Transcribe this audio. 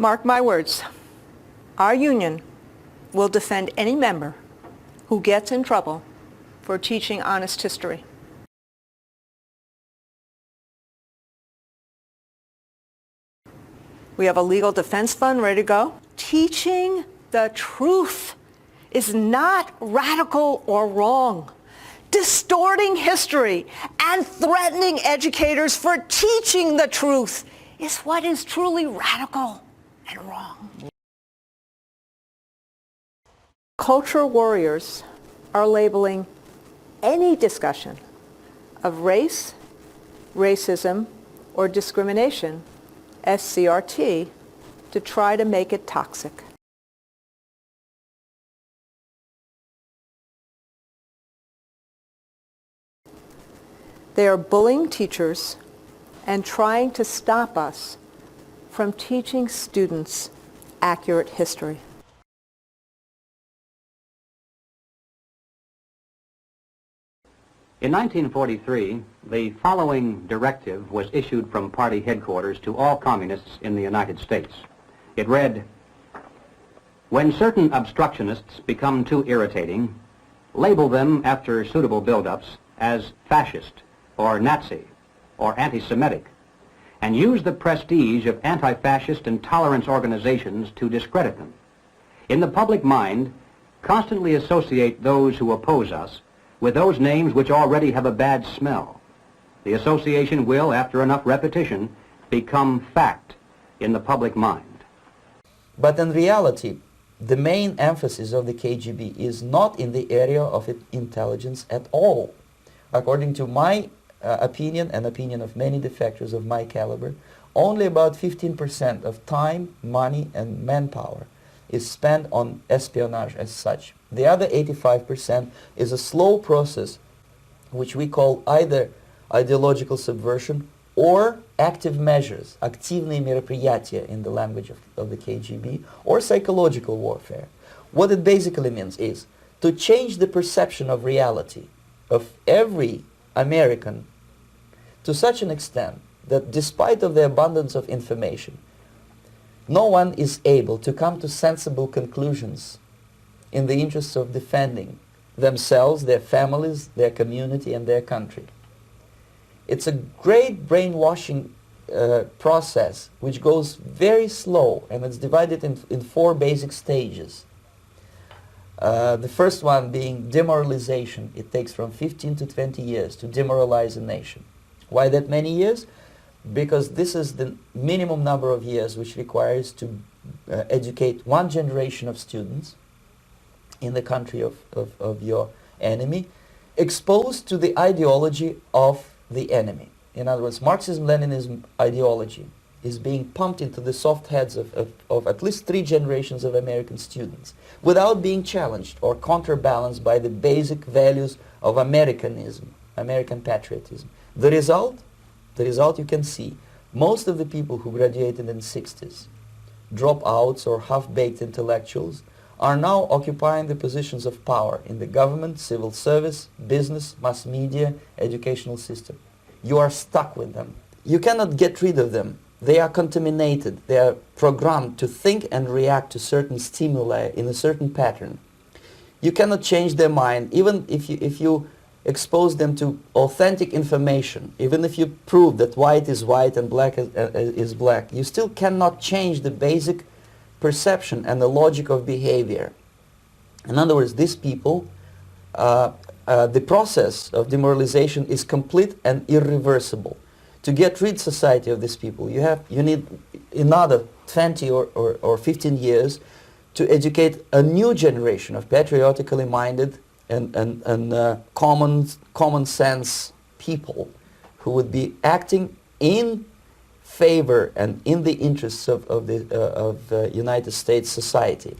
Mark my words, our union will defend any member who gets in trouble for teaching honest history. We have a legal defense fund ready to go. Teaching the truth is not radical or wrong. Distorting history and threatening educators for teaching the truth is what is truly radical and wrong. Culture warriors are labeling any discussion of race, racism, or discrimination as CRT to try to make it toxic. They are bullying teachers and trying to stop us from teaching students accurate history. In 1943, the following directive was issued from party headquarters to all communists in the United States. It read, "When certain obstructionists become too irritating, label them after suitable build-ups as fascist or Nazi or anti-Semitic, and use the prestige of anti-fascist and tolerance organizations to discredit them. In the public mind, constantly associate those who oppose us with those names which already have a bad smell. The association will, after enough repetition, become fact in the public mind." But in reality, the main emphasis of the KGB is not in the area of intelligence at all. According to my opinion and opinion of many defectors of my caliber, only about 15% of time, money and manpower is spent on espionage as such. The other 85% is a slow process which we call either ideological subversion or active measures, активные мероприятия in the language of the KGB, or psychological warfare. What it basically means is to change the perception of reality of every American to such an extent that despite of the abundance of information, no one is able to come to sensible conclusions in the interests of defending themselves, their families, their community and their country. It's a great brainwashing process which goes very slow, and it's divided in 4 basic stages. The first one being demoralization. It takes from 15 to 20 years to demoralize a nation. Why that many years? Because this is the minimum number of years which requires to educate one generation of students in the country of your enemy, exposed to the ideology of the enemy. In other words, Marxism-Leninism ideology is being pumped into the soft heads of at least 3 generations of American students without being challenged or counterbalanced by the basic values of Americanism, American patriotism. The result you can see. Most of the people who graduated in the 60s, dropouts or half-baked intellectuals, are now occupying the positions of power in the government, civil service, business, mass media, educational system. You are stuck with them. You cannot get rid of them. They are contaminated. They are programmed to think and react to certain stimuli in a certain pattern. You cannot change their mind, even if you expose them to authentic information, even if you prove that white is white and black is black, you still cannot change the basic perception and the logic of behavior. In other words, these people, the process of demoralization is complete and irreversible. To get rid society of these people, you need another 20 or 15 years to educate a new generation of patriotically minded and common sense people who would be acting in favor and in the interests of the United States society.